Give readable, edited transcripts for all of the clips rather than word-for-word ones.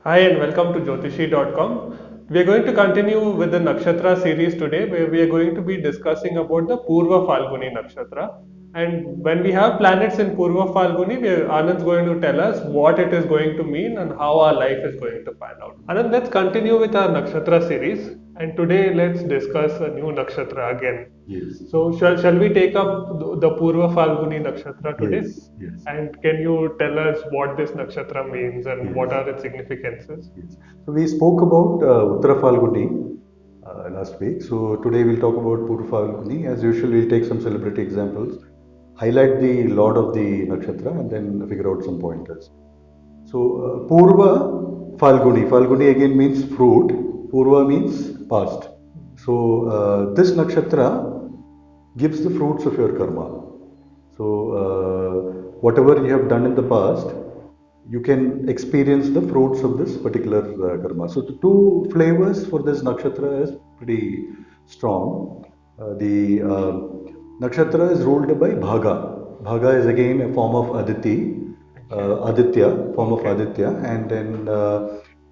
Hi and welcome to Jothishi.com. We are going to continue with the Nakshatra series today where we are going to be discussing about the Purva Phalguni Nakshatra. And when we have planets in Purva Phalguni, Anand's going to tell us what it is going to mean and how our life is going to pan out. Anand, let's continue with our Nakshatra series. And today let's discuss a new Nakshatra again. Yes. So shall we take up the Purva Phalguni Nakshatra today? Yes. Yes. And can you tell us what this nakshatra means and what Yes. are its significances? Yes. So we spoke about Uttara Phalguni last week. So today we'll talk about Purva Phalguni. As usual, we'll take some celebrity examples, highlight the lord of the nakshatra, and then figure out some pointers. So Purva Phalguni. Phalguni again means fruit. Purva means past. So this nakshatra gives the fruits of your karma. So, whatever you have done in the past, you can experience the fruits of this particular karma. So, the two flavors for this nakshatra is pretty strong. The nakshatra is ruled by Bhaga. Bhaga is again a form of Aditya, form of Aditya, and then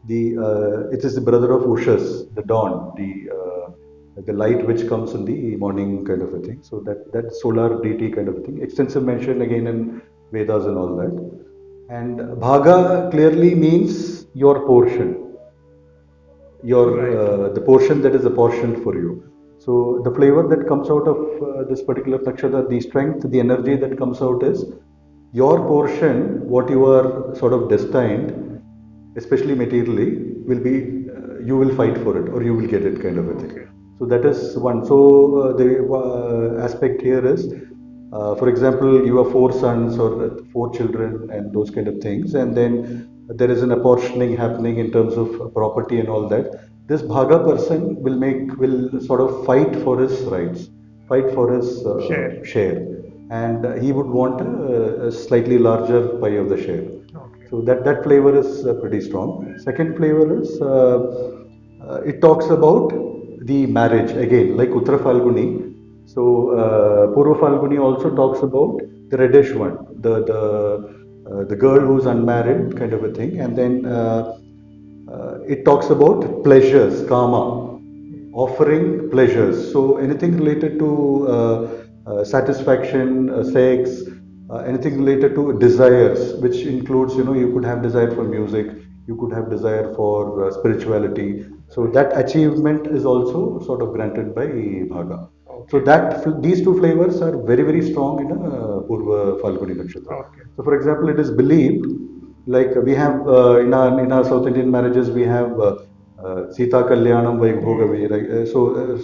it is the brother of Ushas, the dawn, the light which comes in the morning kind of a thing. So that solar deity kind of a thing. Extensive mention again in Vedas and all that. And Bhaga clearly means your portion, your Right. the portion that is apportioned for you. So the flavor that comes out of this particular nakshatra, the strength, the energy that comes out is your portion, what you are sort of destined, especially materially, will be you will fight for it or you will get it kind of a thing. Okay. So that is one. So the aspect here is, for example, you have four sons or four children and those kind of things, and then there is an apportioning happening in terms of property and all that. This Bhaga person will sort of fight for his rights, fight for his Share. share, and he would want a slightly larger pie of the share. Okay. So that flavor is pretty strong. Second flavor is it talks about the marriage again, like Uttara Phalguni. So Purva Phalguni also talks about the reddish one, the girl who's unmarried, kind of a thing, and then it talks about pleasures, kama, offering pleasures. So anything related to satisfaction, sex, anything related to desires, which includes, you could have desire for music, you could have desire for spirituality. So Right. that achievement is also sort of granted by Bhaga. So Okay. that these two flavors are very strong in a Purva Phalguni Nakshatra. Okay. So for example, it is believed, like we have in our South Indian marriages, we have Sita Kalyanam Vaibhogavi. Right?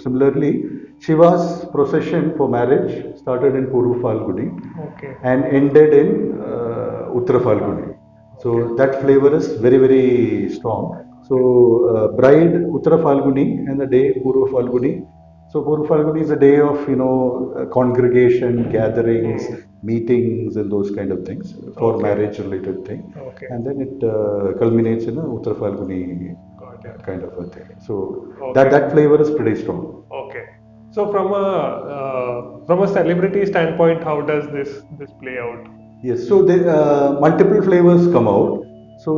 Similarly, Shiva's procession for marriage started in Purva Phalguni Okay. and ended in Uttara Phalguni. Okay. So that flavor is very strong. So Okay. bride Uttara Phalguni and the day Purva Phalguni. So Purva Phalguni is a day of congregation, gatherings, Hmm. meetings, and those kind of things for Okay. marriage related thing, Okay. and then it culminates in a Uttara Phalguni Got it. kind of a thing. So that Okay. that flavor is pretty strong. Okay. So from a celebrity standpoint, how does this play out? Yes, so the multiple flavors come out. So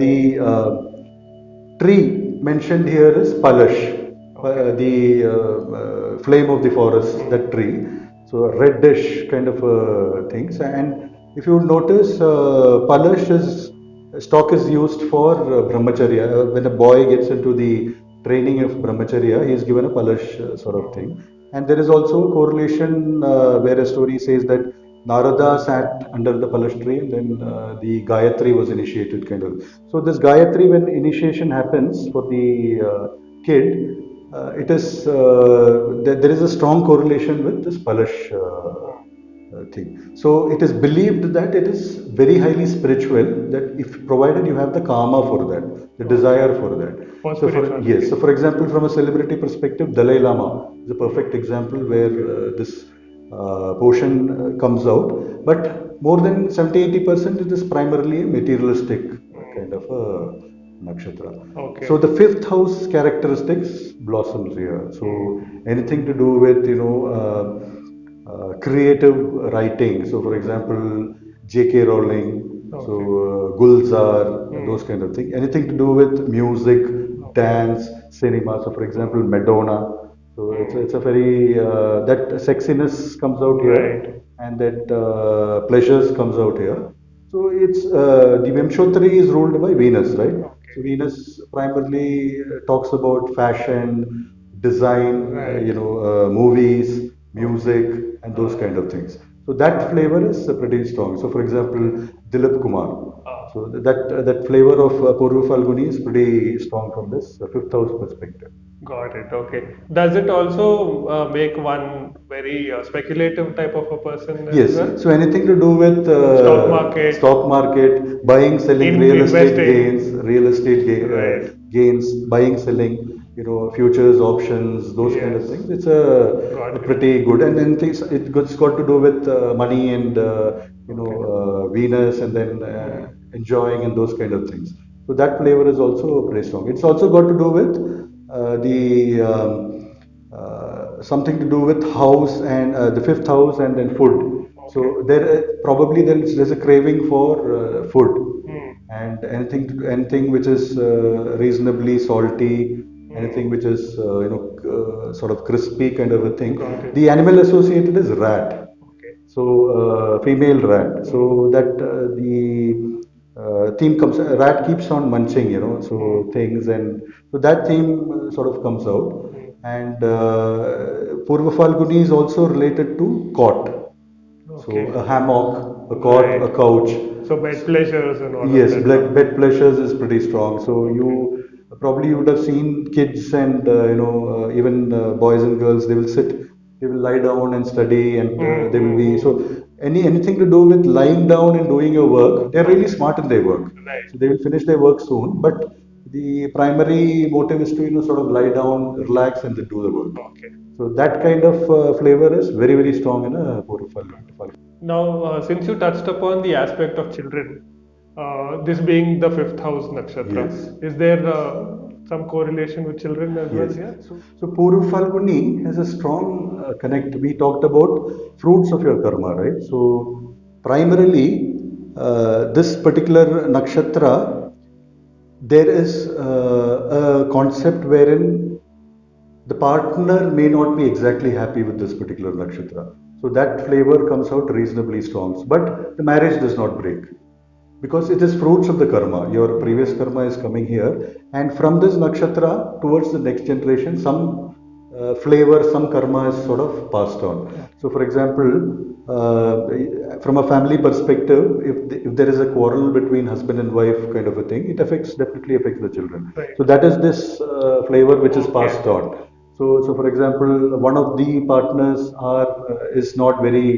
the tree mentioned here is Palash, Okay. the flame of the forest, Hmm. that tree. So reddish kind of things. And if you notice, Palash is stock is used for brahmacharya. When a boy gets into the training of brahmacharya, he is given a Palash sort of Hmm. thing. And there is also a correlation where a story says that Narada sat under the Palash tree and then the Gayatri was initiated, kind of. So, this Gayatri, when initiation happens for the kid, it is there is a strong correlation with this Palash thing. So, it is believed that it is very highly spiritual, that if provided you have the karma for that, the Okay. desire for that. For So, spirituality. for example, from a celebrity perspective, Dalai Lama is a perfect example where Okay. this portion comes out, but more than 70-80% it is primarily a materialistic kind of a nakshatra. Okay. So the fifth house characteristics blossoms here. So Hmm. anything to do with creative writing. So for example, J.K. Rowling, So Okay. Gulzar, those kind of things. Anything to do with music, Okay. dance, cinema. So for example, Madonna. So it's a Hmm. very that sexiness comes out Right. here, and that pleasures comes out here. So it's the Vimshottari is ruled by Venus, right? Okay. So Venus primarily talks about fashion, design, Right. movies, Okay. music, and those kind of things. So that flavor is pretty strong. So for example, Dilip Kumar. Ah. So that flavor of Purva Phalguni is pretty strong from this fifth house perspective. Got it. Okay. Does it also make one very speculative type of a person as Yes, well? so anything to do with Stock market, stock market, buying, selling, real estate gains, investing. Right. gains, buying, selling, futures, options, those kind of Yes. things. It's a Got it. pretty good, and then things it's got to do with money and Okay. Venus, and then Hmm. enjoying and those kind of things. So that flavor is also pretty strong. It's also got to do with the something to do with house and the fifth house and then food. Okay. So probably there's a craving for food, Hmm. and anything which is reasonably salty, anything Hmm. which is sort of crispy kind of a thing. Got it. The animal associated is rat. Okay. So female rat. Hmm. So that the theme comes. Rat keeps on munching, Hmm. so things, and so that theme sort of comes out. Hmm. And Purva Phalguni is also related to cot. So Okay. a hammock, a cot, a Right. couch. So bed pleasures and all of Yes, that come. bed pleasures is pretty strong. So Okay. you would have seen kids and even boys and girls. They will lie down and study, and Hmm. they will Hmm. be so Hmm. anything to do with lying down and doing your work. They're really Okay. smart in their work, Right. so they will finish their work soon. But the primary motive is to sort of lie down, relax, and then do the work. Okay. So that kind of flavor is very strong in a portfolio. Now, since you touched upon the aspect of children, this being the fifth house nakshatra, Yes. is there some correlation with children as well Yes. here? So Purva Phalguni has a strong connect. We talked about fruits of your karma, right? So primarily, this particular nakshatra, there is a concept wherein the partner may not be exactly happy with this particular nakshatra. So that flavor comes out reasonably strong. But the marriage does not break because it is fruits of the karma. Your previous Hmm. karma is coming here, and from this nakshatra towards the next generation, some flavor, some karma is sort of passed on. So, for example, from a family perspective, if there is a quarrel between husband and wife, kind of a thing, it definitely affects the children. Right. So that is this flavor which is passed Okay. on. So for example, one of the partners are is not very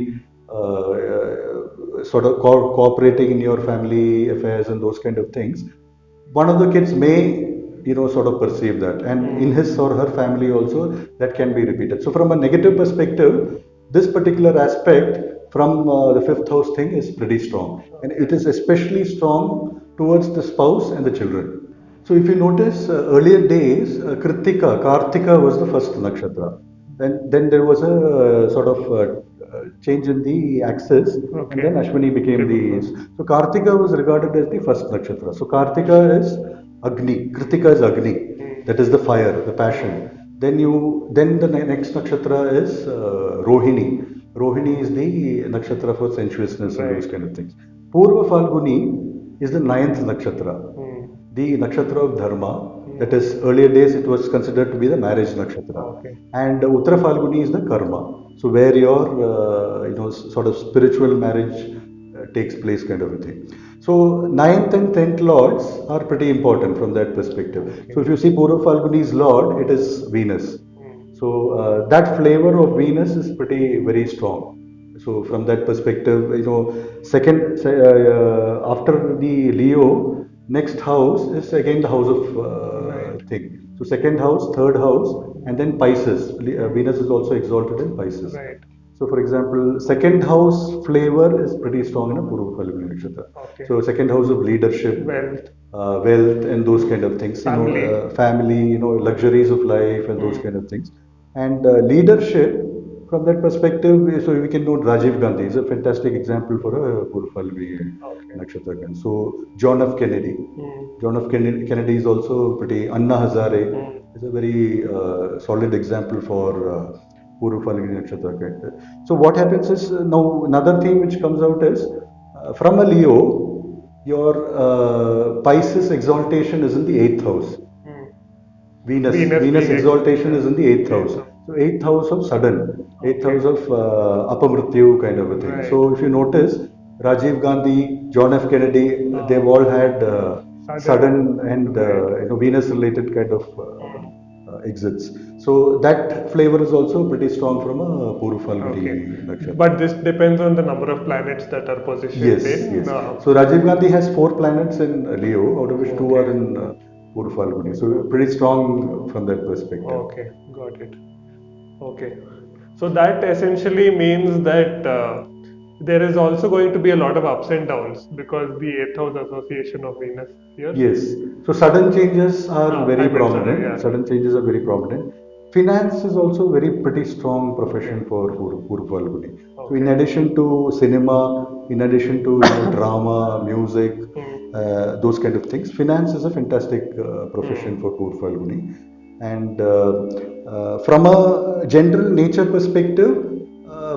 sort of cooperating in your family affairs and those kind of things. One of the kids may sort of perceive that, and in Hmm. his or her family also that can be repeated. So from a negative perspective, this particular aspect from the fifth house thing is pretty strong, and Okay. it is especially strong towards the spouse and the children. So if you notice, earlier days, Kartika was the first nakshatra. Then there was a sort of change in the axis, and Okay. then Ashwini became the. Typical. So Kartika was regarded as the first nakshatra. So Kartika is Agni, Kritika is Agni, that is the Hmm. fire, the passion. Hmm. Then the next nakshatra is Rohini. Rohini is the nakshatra for sensuousness and those Right. kind of things. Purva Phalguni is the ninth nakshatra, Hmm. the nakshatra of dharma. That Hmm. is, earlier days it was considered to be the marriage nakshatra, Okay. and Uttara Phalguni is the karma. So where your sort of spiritual marriage takes place, kind of a thing. So ninth and tenth lords are pretty important from that perspective. So Okay. if you see Purva Phalguni's lord, it is Venus. Hmm. So that flavor of Venus is pretty very strong. So from that perspective, after the Leo, next house is again the house of Right. thing. So second house, third house, and then Pisces. Venus Hmm. is also exalted in Pisces. Right. So for example, second house flavor is pretty strong in a Purva Phalguni Nakshatra. Okay. So second house of leadership, Wealth, wealth, and those kind of things. family. Family, luxuries of life and those Hmm. kind of things. And leadership. from that perspective, so we can note Rajiv Gandhi is a fantastic example for a Purva Phalguni Nakshatra. So John F. Kennedy. John F. Kennedy is also pretty. Anna Hazare is a very solid example for Purva Phalguni Nakshatra. So what happens is now another theme which comes out is from a Leo, your Pisces exaltation is in the 8th house. Venus exaltation is in the 8th house. So 8th house of sudden, 8th house of apamrityu kind of a thing. Right. So if you notice, Rajiv Gandhi, John F. Kennedy, they've all had sudden and Venus related kind of exits. So that flavor is also pretty strong from a Purva Phalguni Nakshatra. But this depends on the number of planets that are positioned Yes, in. yes. So Rajiv Gandhi has 4 planets in Leo, out of which 2 are in Purva Phalguni. So pretty strong from that perspective. Okay, got it. Okay. So that essentially means that there is also going to be a lot of ups and downs because the 8th house association of Venus here. Yes. So sudden changes are very prominent. Yeah. Sudden changes are very prominent. Finance is also very pretty strong profession for Purva Phalguni. So in addition to cinema, in addition to drama, music, those kind of things, finance is a fantastic profession for Purva Phalguni. And from a general nature perspective,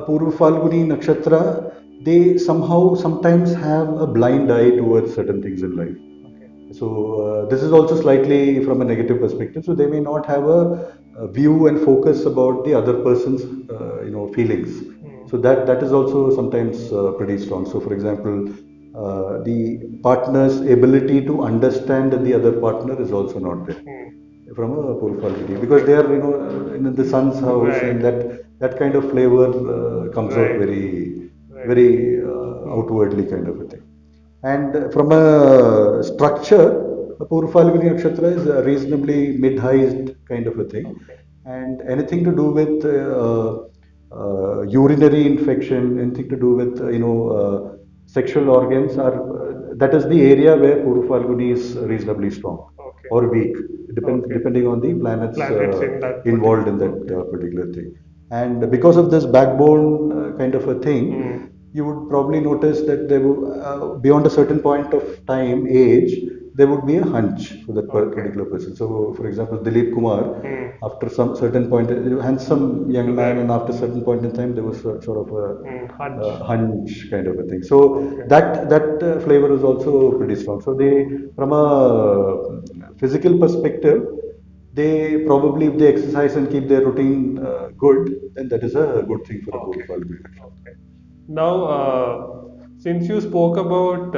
Purva Phalguni Nakshatra, they sometimes have a blind eye towards certain things in life. So this is also slightly from a negative perspective. So they may not have a view and focus about the other person's feelings. So that is also sometimes pretty strong. So for example, the partner's ability to understand the other partner is also not there from a Purva Phalguni, because they are in the sun's house, and that kind of flavor comes out very outwardly kind of a thing. And from a structure, a Purva Phalguni Nakshatra is a reasonably mid-height kind of a thing. And anything to do with urinary infection, anything to do with sexual organs, that is the area where Purva Phalguni is reasonably strong or weak, depending on the planets involved in that particular thing. And because of this backbone kind of a thing, you would probably notice that there would, beyond a certain point of time, age, there would be a hunch for that particular person. So, for example, Dilip Kumar, after some certain point, handsome young man, and after a certain point in time, there was sort of a hunch kind of a thing. So that flavor is also pretty strong. So from a physical perspective, they probably, if they exercise and keep their routine good, then that is a good thing for a Purva Phalguni. Now, since you spoke about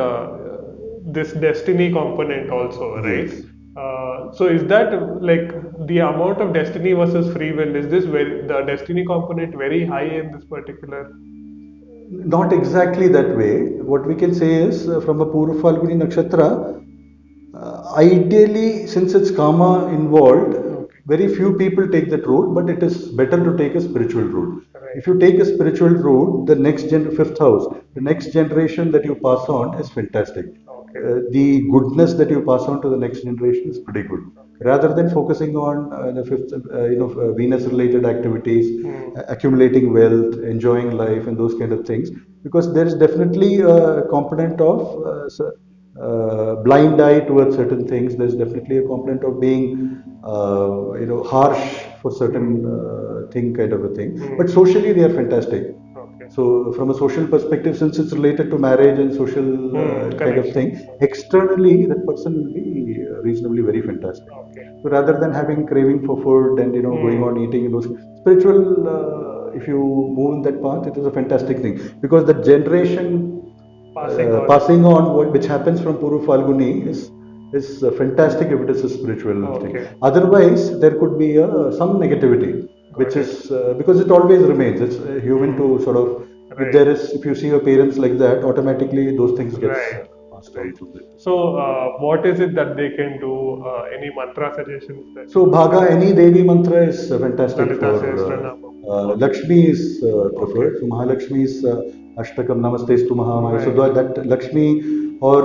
this destiny component also, right? Yes. So is that like the amount of destiny versus free will? Is this the destiny component very high in this particular? Not exactly that way. What we can say is from a Purva Phalguni Nakshatra, ideally, since it's karma involved, very few people take that route, but it is better to take a spiritual route. If you take a spiritual route, the fifth house, the next generation that you pass on is fantastic. The goodness that you pass on to the next generation is pretty good. Rather than focusing on the fifth, Venus-related activities, accumulating wealth, enjoying life, and those kind of things, because there is definitely a component of blind eye towards certain things. There's definitely a component of being, harsh for certain thing kind of a thing. But socially, they are fantastic. So from a social perspective, since it's related to marriage and social kind of thing, externally that person will be reasonably very fantastic. So rather than having craving for food and going on eating those spiritual, if you move in that path, it is a fantastic thing, because the generation passing on which happens from Purva Phalguni is fantastic if it is a spiritual thing. Otherwise, there could be some negativity, which is because it always remains. It's human to sort of, if you see your parents like that, automatically those things get passed on to them. So, what is it that they can do? Any mantra suggestions? So, Bhaga, any Devi mantra is fantastic for. Lakshmi is preferred. So, Mahalakshmi is Ashtakam Namastestu Mahamaya. So, that Lakshmi or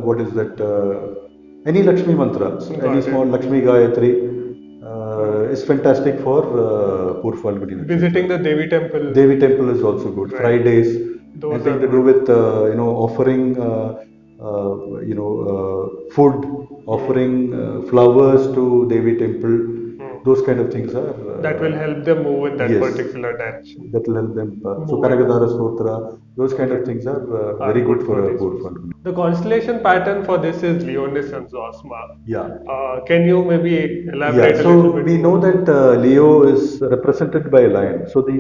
what is that? Any Lakshmi mantra, any small Lakshmi Gayatri is fantastic for Purva Phalguni Nakshatra. Visiting the Devi temple. Devi temple is also good. Right. Fridays, Those anything are to do good. with offering food, offering flowers to Devi temple. Those kind of things are That will help them move in that yes, particular direction. that will help them. So Move it. Kanagadhara Stotra, those kind of Correct. things are Are very good good for for a these Purva ones. Phalguni. The constellation pattern for this is Leonis and Zosma. Yeah. Can you maybe elaborate Yeah, a so little bit we know more? that Leo is represented by a lion. So the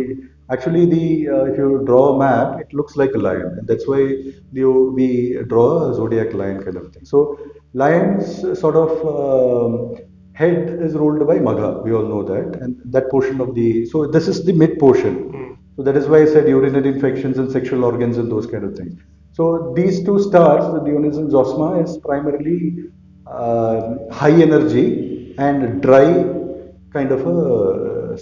actually the if you draw a map, it looks like a lion, and that's why Leo we draw a zodiac lion kind of thing. So lion's sort of head is ruled by Magha. We all know that, and that portion of the so this is the mid portion. So that is why I said urinary infections and sexual organs and those kind of things. So these two stars, the Dionys and Zosma, is primarily high energy and dry kind of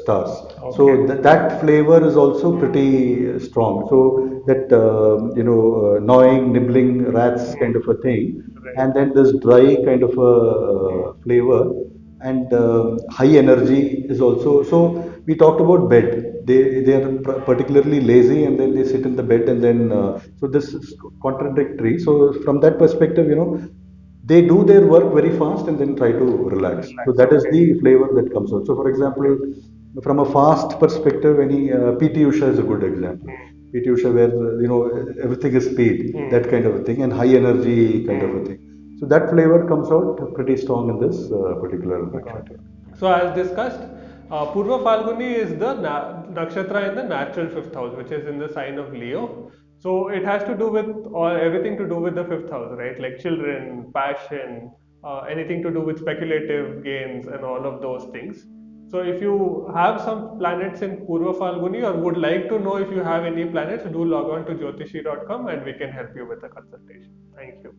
stars. So Okay. that flavor is also pretty strong. So that gnawing, nibbling rats kind of a thing, Right. and then this dry kind of a flavor and high energy is also. So we talked about bed. They are particularly lazy and then they sit in the bed and then so this is contradictory. So from that perspective, they do their work very fast and then try to relax. So Relax. that is Okay. the flavor that comes out. So for example, from a fast perspective, any PT Usha is a good example. PT Usha where everything is speed, that kind of a thing, and high energy kind of a thing. So that flavor comes out pretty strong in this particular Got nakshatra. it. So as discussed, Purva Phalguni is the nakshatra in the natural fifth house, which is in the sign of Leo. So it has to do with or everything to do with the fifth house, right? Like children, passion, anything to do with speculative gains, and all of those things. So if you have some planets in Purva Phalguni or would like to know if you have any planets, do log on to Jothishi.com and we can help you with a consultation. Thank you.